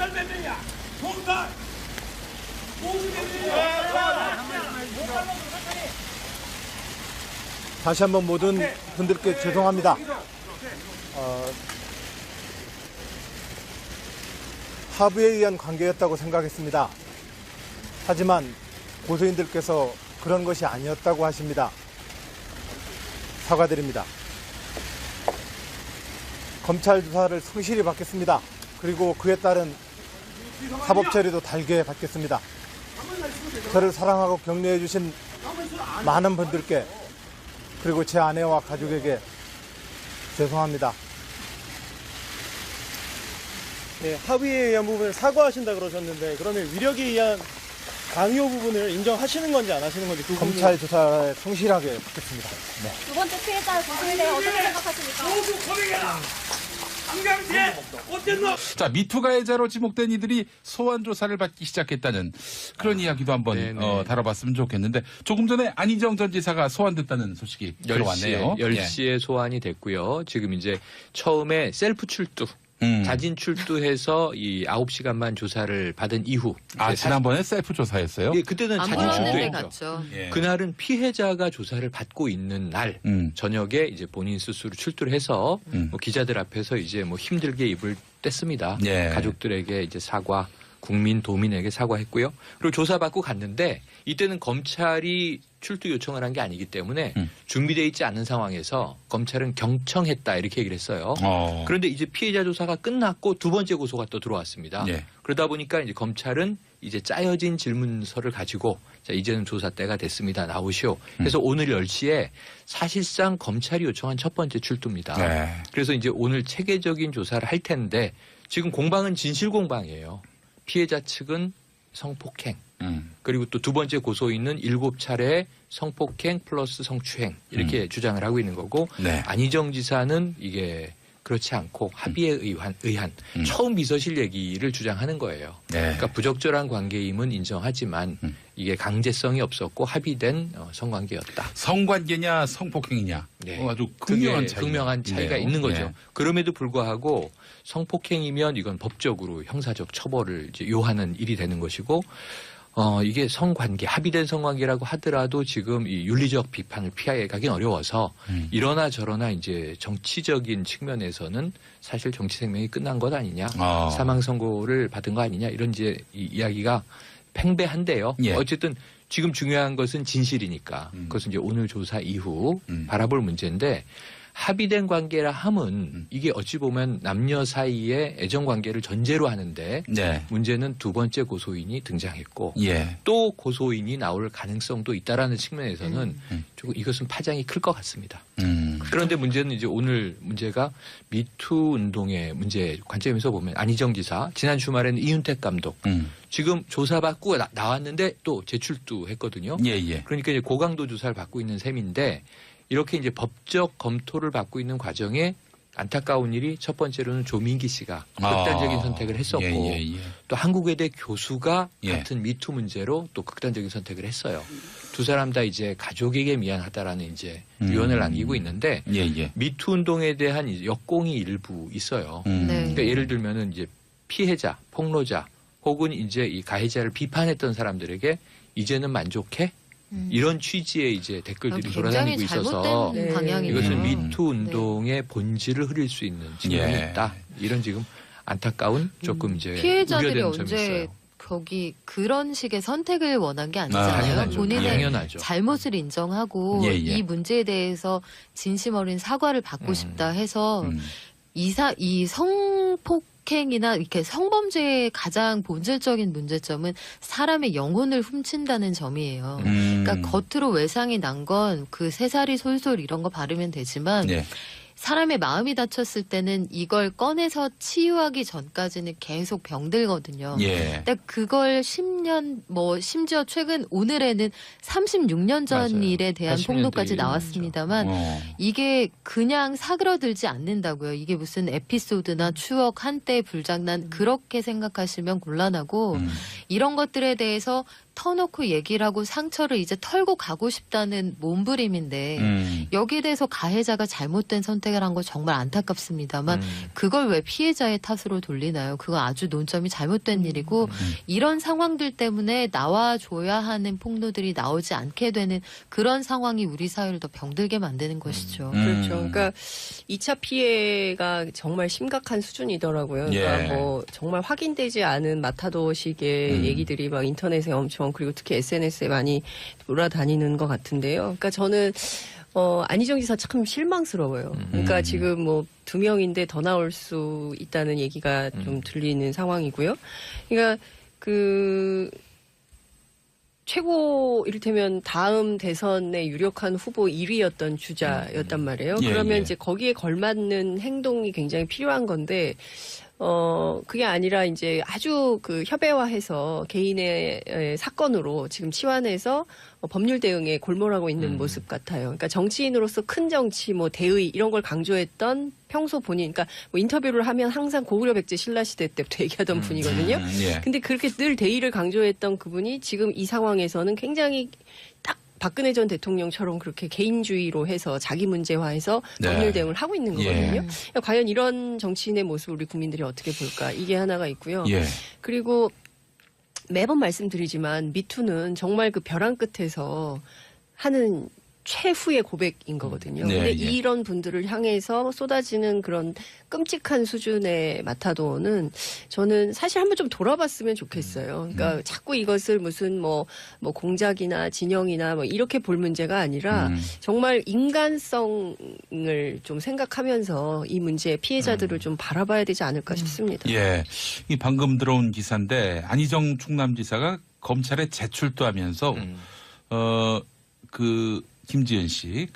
몸살 몇 명이야? 몸살! 몸살 몇 명이야? 다시 한번 모든 분들께 죄송합니다. 합의에 의한 관계였다고 생각했습니다. 하지만 고소인들께서 그런 것이 아니었다고 하십니다. 사과드립니다. 검찰 조사를 성실히 받겠습니다. 그리고 그에 따른 사법 처리도 달게 받겠습니다. 저를 사랑하고 격려해 주신 많은 분들께 그리고 제 아내와 가족에게 죄송합니다. 네, 합의에 의한 부분을 사과하신다 그러셨는데 그러면 위력에 의한 강요 부분을 인정하시는 건지 안 하시는 건지 그 검찰 조사에 성실하게 받겠습니다. 네. 두 번째 피해자 보시는데 어떻게 생각하십니까? 모두 고백해라! 강강태! 어땠노? 자, 미투 가해자로 지목된 이들이 소환 조사를 받기 시작했다는 그런 이야기도 한번 다뤄봤으면 좋겠는데 조금 전에 안희정 전 지사가 소환됐다는 소식이 들어왔네요. 10시에 소환이 됐고요. 지금 이제 처음에 셀프 출두. 자진 출두해서 이 9시간만 조사를 받은 이후. 지난번에 셀프 조사였어요? 예, 그때는 자진 출두했죠. 예. 그날은 피해자가 조사를 받고 있는 날 저녁에 이제 본인 스스로 출두를 해서 뭐 기자들 앞에서 이제 뭐 힘들게 입을 뗐습니다. 예. 가족들에게 이제 사과, 국민 도민에게 사과했고요. 그리고 조사받고 갔는데 이때는 검찰이 출두 요청을 한 게 아니기 때문에 준비되어 있지 않은 상황에서 검찰은 경청했다 이렇게 얘기를 했어요. 그런데 이제 피해자 조사가 끝났고 두 번째 고소가 또 들어왔습니다. 예. 그러다 보니까 이제 검찰은 이제 짜여진 질문서를 가지고 자, 이제는 조사 때가 됐습니다. 나오시오. 그래서 오늘 10시에 사실상 검찰이 요청한 첫 번째 출두입니다. 네. 그래서 이제 오늘 체계적인 조사를 할 텐데 지금 공방은 진실 공방이에요. 피해자 측은 성폭행. 그리고 또 두 번째 고소인은 7차례 성폭행 플러스 성추행 이렇게 주장을 하고 있는 거고 네. 안희정 지사는 이게 그렇지 않고 합의에 의한 처음 비서실 얘기를 주장하는 거예요. 네. 그러니까 부적절한 관계임은 인정하지만 이게 강제성이 없었고 합의된 성관계였다. 성관계냐 성폭행이냐 네. 아주 극명한 차이가 있는 거죠. 네. 그럼에도 불구하고 성폭행이면 이건 법적으로 형사적 처벌을 이제 요하는 일이 되는 것이고 이게 성관계, 합의된 성관계라고 하더라도 지금 이 윤리적 비판을 피해가긴 어려워서 이러나 저러나 이제 정치적인 측면에서는 사실 정치 생명이 끝난 것 아니냐, 사망 선고를 받은 거 아니냐 이런 이제 이야기가 팽배한데요. 예. 어쨌든 지금 중요한 것은 진실이니까 그것은 이제 오늘 조사 이후 바라볼 문제인데 합의된 관계라 함은 이게 어찌 보면 남녀 사이의 애정 관계를 전제로 하는데 네. 문제는 두 번째 고소인이 등장했고 예. 또 고소인이 나올 가능성도 있다라는 측면에서는 조금 이것은 파장이 클 것 같습니다. 그런데 문제는 이제 오늘 문제가 미투 운동의 문제 관점에서 보면 안희정 지사 지난 주말에는 이윤택 감독 지금 조사받고 나왔는데 또 재출두했거든요. 예. 그러니까 이제 고강도 조사를 받고 있는 셈인데 이렇게 이제 법적 검토를 받고 있는 과정에 안타까운 일이 첫 번째로는 조민기 씨가 극단적인 선택을 했었고 또 한국외대 교수가 같은 미투 문제로 또 극단적인 선택을 했어요. 두 사람 다 이제 가족에게 미안하다라는 이제 유언을 남기고 있는데 미투 운동에 대한 이제 역공이 일부 있어요. 그러니까 예를 들면은 이제 피해자, 폭로자 혹은 이제 이 가해자를 비판했던 사람들에게 이제는 만족해? 이런 취지의 이제 댓글들이 돌아다니고 있어서 이것은 미투 운동의 본질을 흐릴 수 있는 측면이 있다. 이런 지금 안타까운 조금 이제 피해자들이 우려되는 점이 언제 있어요. 거기 그런 식의 선택을 원한 게 아니잖아요. 당연하죠. 본인의 당연하죠. 잘못을 인정하고 이 문제에 대해서 진심 어린 사과를 받고 싶다 해서 이 성폭행이나 이렇게 성범죄의 가장 본질적인 문제점은 사람의 영혼을 훔친다는 점이에요. 그러니까 겉으로 외상이 난 건 그 새살이 솔솔 이런 거 바르면 되지만 사람의 마음이 다쳤을 때는 이걸 꺼내서 치유하기 전까지는 계속 병들거든요. 근데 그걸 10년 심지어 최근 오늘에는 36년 전 맞아요. 일에 대한 80년대 폭로까지 일이죠. 나왔습니다만 이게 그냥 사그러들지 않는다고요. 이게 무슨 에피소드나 추억 한때 불장난 그렇게 생각하시면 곤란하고 이런 것들에 대해서 터놓고 얘기를 하고 상처를 이제 털고 가고 싶다는 몸부림인데 여기에 대해서 가해자가 잘못된 선택을 한 거 정말 안타깝습니다만 그걸 왜 피해자의 탓으로 돌리나요? 그건 아주 논점이 잘못된 일이고 이런 상황들 때문에 나와줘야 하는 폭로들이 나오지 않게 되는 그런 상황이 우리 사회를 더 병들게 만드는 것이죠. 그렇죠. 그러니까 2차 피해가 정말 심각한 수준이더라고요. 그러니까 예. 뭐 정말 확인되지 않은 마타도식의 얘기들이 막 인터넷에 엄청 그리고 특히 SNS에 많이 돌아다니는 것 같은데요. 그러니까 저는 안희정 지사 참 실망스러워요. 그러니까 지금 뭐 2명인데 더 나올 수 있다는 얘기가 좀 들리는 상황이고요. 그러니까 최고 이를테면 다음 대선에 유력한 후보 1위였던 주자였단 말이에요. 예, 그러면 예. 이제 거기에 걸맞는 행동이 굉장히 필요한 건데 그게 아니라 이제 아주 협예화해서 개인의 사건으로 지금 치환해서 법률 대응에 골몰하고 있는 모습 같아요. 그러니까 정치인으로서 큰 정치, 뭐 대의 이런 걸 강조했던 평소 본인, 그러니까 뭐 인터뷰를 하면 항상 고구려 백제 신라 시대 때부터 얘기하던 분이거든요. 예. 근데 그렇게 늘 대의를 강조했던 그분이 지금 이 상황에서는 굉장히 딱 박근혜 전 대통령처럼 그렇게 개인주의로 해서 자기 문제화해서 네. 법률 대응을 하고 있는 예. 거거든요. 그러니까 과연 이런 정치인의 모습을 우리 국민들이 어떻게 볼까? 이게 하나가 있고요. 예. 그리고 매번 말씀드리지만 미투는 정말 그 벼랑 끝에서 하는 최후의 고백인 거거든요. 네, 근데 예. 이런 분들을 향해서 쏟아지는 그런 끔찍한 수준의 마타도는 저는 사실 한번 좀 돌아봤으면 좋겠어요. 그러니까 자꾸 이것을 무슨 뭐 공작이나 진영이나 뭐 이렇게 볼 문제가 아니라 정말 인간성을 좀 생각하면서 이 문제의 피해자들을 좀 바라봐야 되지 않을까 싶습니다. 예. 이 방금 들어온 기사인데 안희정 충남지사가 검찰에 제출도 하면서 김지은 씨,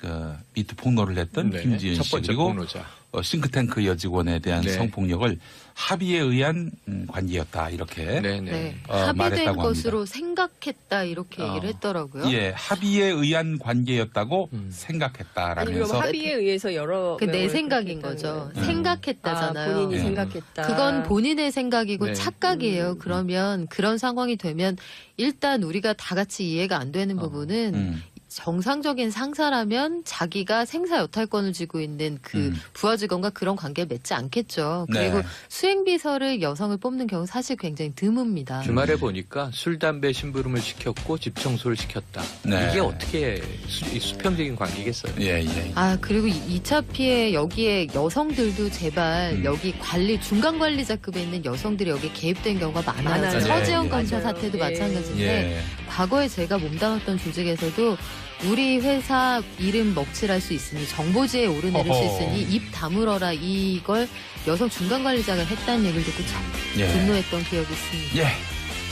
미투 폭로를 했던 네. 김지은 첫 씨 번째 그리고 폭로자. 싱크탱크 여직원에 대한 네. 성폭력을 합의에 의한 관계였다 이렇게 네네. 네. 말했다고 합의된 합니다. 것으로 생각했다 이렇게 얘기를 했더라고요. 예, 합의에 의한 관계였다고 아니 그럼 생각했다라면서 합의에 의해서 여러 그 내 명을 생각인 그렇게 거죠. 했다는 거예요. 생각했다잖아요. 본인이 예. 생각했다. 그건 본인의 생각이고 네. 착각이에요. 그러면 그런 상황이 되면 일단 우리가 다 같이 이해가 안 되는 부분은 정상적인 상사라면 자기가 생사 여탈권을 쥐고 있는 그 부하 직원과 그런 관계를 맺지 않겠죠. 그리고 네. 수행비서를 여성을 뽑는 경우 사실 굉장히 드뭅니다. 주말에 보니까 술, 담배 심부름을 시켰고 집 청소를 시켰다. 네. 이게 어떻게 수평적인 관계겠어요? 예, 예. 아, 그리고 2차 피해 여기에 여성들도 제발 여기 중간 관리자급에 있는 여성들이 여기 개입된 경우가 많아요. 많아요. 서지영 예, 검사 맞아요. 사태도 예. 마찬가지인데 예. 과거에 제가 몸담았던 조직에서도 우리 회사 이름 먹칠할 수 있으니 정보지에 오르내릴 수 어허. 있으니 입 다물어라 이걸 여성 중간 관리자가 했다는 얘기를 듣고 참 예. 분노했던 기억이 있습니다. 예.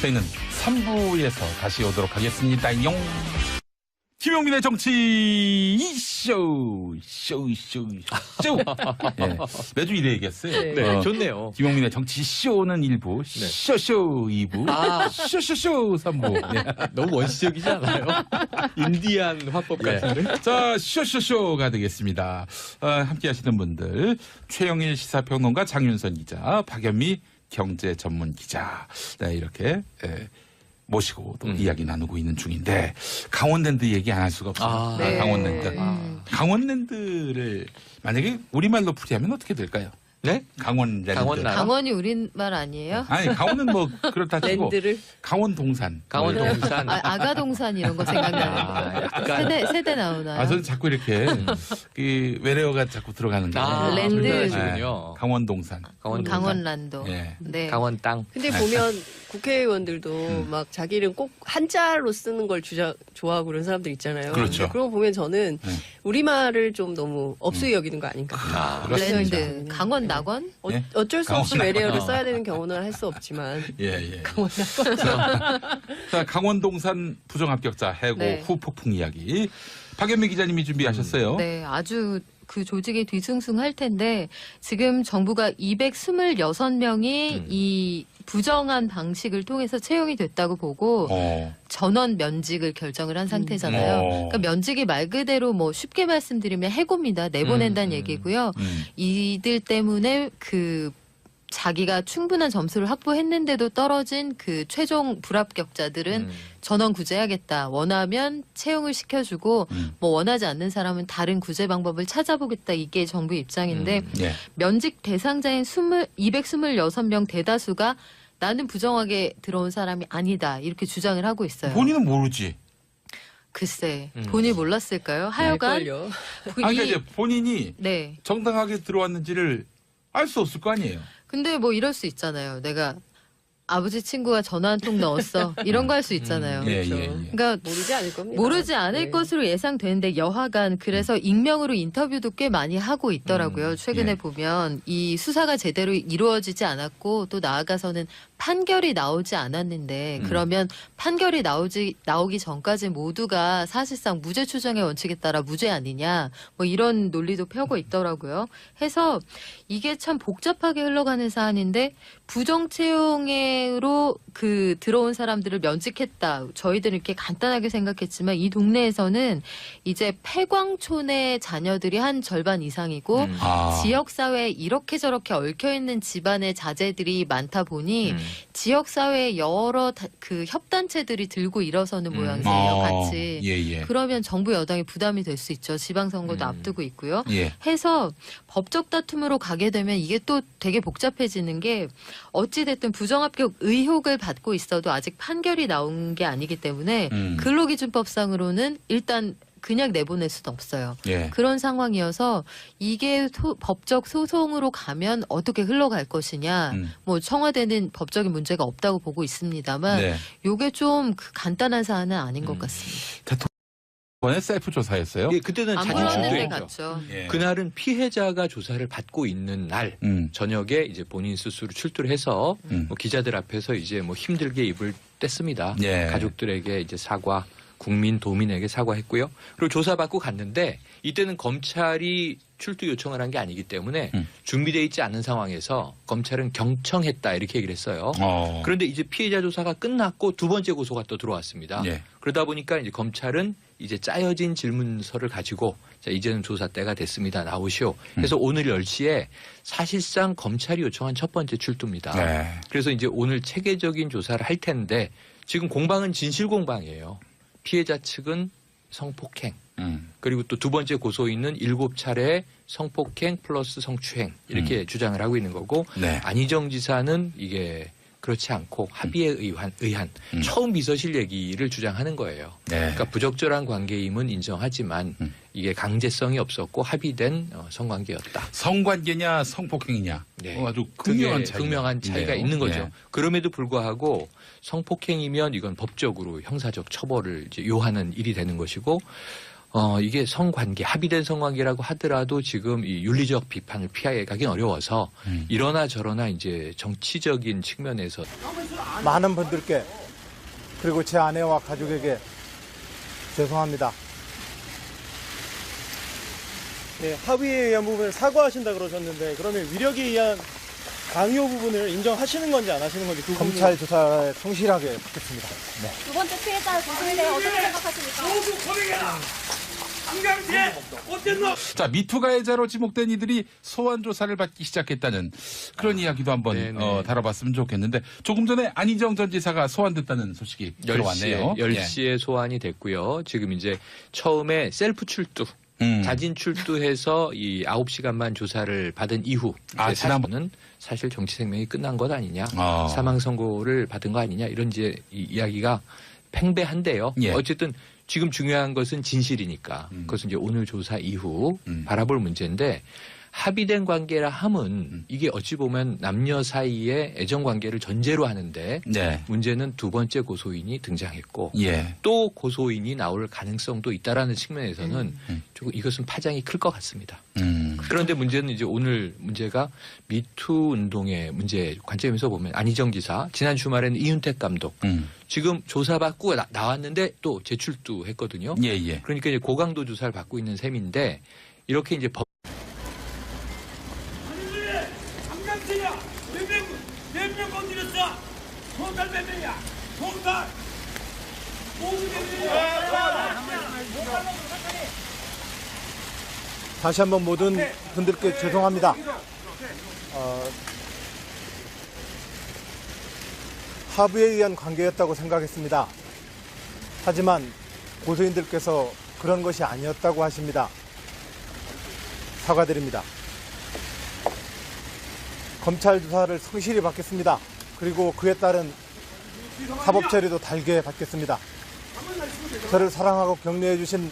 저희는 3부에서 다시 오도록 하겠습니다. 용. 김용민의 정치 쇼. 예. 매주 이래 얘기했어요. 네, 좋네요. 김용민의 정치 쇼는 1부, 쇼쇼 2부, 쇼쇼쇼 3부. 네. 너무 원시적이지 않아요? 인디안 화법 같은데? 자, 쇼쇼쇼가 되겠습니다. 함께 하시는 분들, 최영일 시사평론가 장윤선 기자, 박연미 경제 전문 기자. 네, 이렇게, 모시고 또 이야기 나누고 있는 중인데, 강원랜드 얘기 안 할 수가 없어요. 네. 강원랜드. 강원랜드를 만약에 우리말로 풀이하면 어떻게 될까요? 네? 강원랜드. 강원나라? 강원이 우리말 아니에요? 아니, 강원은 뭐, 그렇다 치고. 랜드를 강원동산. 강원동산. 아가동산 이런 거 생각나요. 약간. 세대 나오나요? 저는 자꾸 이렇게 그 외래어가 자꾸 들어가는데. 랜드. 불편하시군요. 강원동산. 강원란도. 예. 네. 강원 땅. 근데 보면 국회의원들도 막 자기는 꼭 한자로 쓰는 걸 좋아하고 그런 사람들 있잖아요. 그렇죠. 근데 그런 거 보면 저는 네. 우리말을 좀 너무 업수히 여기는 거 아닌가. 그렇습니다. 랜드. 강원 낙원? 예? 어쩔 수 없이 강원 외래어를 나건. 써야 되는 경우는 할 수 없지만. 예. 강원 자, 강원동산 부정합격자 해고 네. 후 폭풍 이야기. 박연미 기자님이 준비하셨어요. 네, 아주 그 조직이 뒤숭숭할 텐데 지금 정부가 226명이 이 부정한 방식을 통해서 채용이 됐다고 보고 전원 면직을 결정을 한 상태잖아요. 그러니까 면직이 말 그대로 뭐 쉽게 말씀드리면 해고입니다. 내보낸다는 얘기고요. 이들 때문에 그 자기가 충분한 점수를 확보했는데도 떨어진 그 최종 불합격자들은 전원 구제하겠다. 원하면 채용을 시켜주고 뭐 원하지 않는 사람은 다른 구제 방법을 찾아보겠다. 이게 정부 입장인데 예. 면직 대상자인 226명 대다수가 나는 부정하게 들어온 사람이 아니다. 이렇게 주장을 하고 있어요. 본인은 모르지. 글쎄, 본인이 몰랐을까요? 하여간 알걸요. 그러니까 이제 본인이 네. 정당하게 들어왔는지를 알 수 없을 거 아니에요. 근데 뭐 이럴 수 있잖아요. 내가 아버지 친구가 전화 한 통 넣었어. 이런 거 할 수 있잖아요. 예, 그렇죠. 예, 예. 그러니까 모르지 않을 겁니다. 모르지 않을 네. 것으로 예상되는데 여하간 그래서 익명으로 인터뷰도 꽤 많이 하고 있더라고요. 최근에 예. 보면 이 수사가 제대로 이루어지지 않았고 또 나아가서는 판결이 나오지 않았는데 그러면 판결이 나오기 전까지 모두가 사실상 무죄 추정의 원칙에 따라 무죄 아니냐 뭐 이런 논리도 펴고 있더라고요. 해서 이게 참 복잡하게 흘러가는 사안인데 부정 채용으로 그 들어온 사람들을 면직했다. 저희들은 이렇게 간단하게 생각했지만 이 동네에서는 이제 폐광촌의 자녀들이 한 절반 이상이고 지역사회에 이렇게 저렇게 얽혀있는 집안의 자제들이 많다 보니 지역사회에 여러 그 협단체들이 들고 일어서는 모양새예요. 같이. 예, 예. 그러면 정부 여당이 부담이 될 수 있죠. 지방선거도 앞두고 있고요. 예. 해서 법적 다툼으로 가게 되면 이게 또 되게 복잡해지는 게 어찌됐든 부정합격 의혹을 받고 있어도 아직 판결이 나온 게 아니기 때문에 근로기준법상으로는 일단 그냥 내보낼 수는 없어요. 예. 그런 상황이어서 이게 법적 소송으로 가면 어떻게 흘러갈 것이냐. 뭐 청와대는 법적인 문제가 없다고 보고 있습니다만 네. 이게 좀 간단한 사안은 아닌 것 같습니다. 이번에 셀프 조사였어요. 예, 그때는 안 자진 물었는데 출두했죠. 갔죠. 예. 그날은 피해자가 조사를 받고 있는 날 저녁에 이제 본인 스스로 출두를 해서 뭐 기자들 앞에서 이제 뭐 힘들게 입을 뗐습니다. 예. 가족들에게 이제 사과, 국민 도민에게 사과했고요. 그리고 조사받고 갔는데 이때는 검찰이 출두 요청을 한 게 아니기 때문에 준비되어 있지 않은 상황에서 검찰은 경청했다 이렇게 얘기를 했어요. 그런데 이제 피해자 조사가 끝났고 두 번째 고소가 또 들어왔습니다. 예. 그러다 보니까 이제 검찰은 이제 짜여진 질문서를 가지고 자, 이제는 조사 때가 됐습니다. 나오시오. 그래서 오늘 10시에 사실상 검찰이 요청한 첫 번째 출두입니다. 네. 그래서 이제 오늘 체계적인 조사를 할 텐데 지금 공방은 진실 공방이에요. 피해자 측은 성폭행 그리고 또 두 번째 고소인은 7차례 성폭행 플러스 성추행 이렇게 주장을 하고 있는 거고 네. 안희정 지사는 이게 그렇지 않고 합의에 의한 처음 비서실 얘기를 주장하는 거예요. 네. 그러니까 부적절한 관계임은 인정하지만 이게 강제성이 없었고 합의된 성관계였다. 성관계냐 성폭행이냐 네. 아주 극명한 차이가, 극명한 차이가 있네요. 있는 거죠. 네. 그럼에도 불구하고 성폭행이면 이건 법적으로 형사적 처벌을 이제 요하는 일이 되는 것이고 이게 성관계, 합의된 성관계라고 하더라도 지금 이 윤리적 비판을 피하기는 어려워서 이러나 저러나 이제 정치적인 측면에서 많은 분들께 그리고 제 아내와 가족에게 죄송합니다. 네, 합의에 의한 부분을 사과하신다 그러셨는데 그러면 위력에 의한 강요 부분을 인정하시는 건지 안 하시는 건지 그 검찰 조사에 성실하게 받겠습니다. 네. 두 번째 피해자 보시는데 어떻게 생각하십니까? 모두 고백해라. 안강태 어땠노? 자, 미투 가해자로 지목된 이들이 소환 조사를 받기 시작했다는 그런 이야기도 한번 다뤄봤으면 좋겠는데 조금 전에 안희정 전 지사가 소환됐다는 소식이 들어왔네요. 10시에 소환이 됐고요. 지금 이제 처음에 셀프 출두. 자진 출두해서 이 9시간만 조사를 받은 이후 지난번은 사실 정치 생명이 끝난 것 아니냐, 사망 선고를 받은 거 아니냐 이런 이제 이야기가 팽배한데요. 예. 어쨌든 지금 중요한 것은 진실이니까 그것은 이제 오늘 조사 이후 바라볼 문제인데 합의된 관계라 함은 이게 어찌 보면 남녀 사이의 애정 관계를 전제로 하는데 네. 문제는 두 번째 고소인이 등장했고 예. 또 고소인이 나올 가능성도 있다라는 측면에서는 조금 이것은 파장이 클 것 같습니다. 그런데 문제는 이제 오늘 문제가 미투 운동의 문제 관점에서 보면 안희정 지사 지난 주말에는 이윤택 감독 지금 조사받고 나왔는데 또 재출두했거든요. 예, 예. 그러니까 이제 고강도 조사를 받고 있는 셈인데 이렇게 이제 안강태야 몇명 건드렸어? 토탈 몇 명이야? 토탈 모두 몇 명이야? 다시 한번 모든 분들께 죄송합니다. 합의에 의한 관계였다고 생각했습니다. 하지만 고소인들께서 그런 것이 아니었다고 하십니다. 사과드립니다. 검찰 조사를 성실히 받겠습니다. 그리고 그에 따른 사법 처리도 달게 받겠습니다. 저를 사랑하고 격려해 주신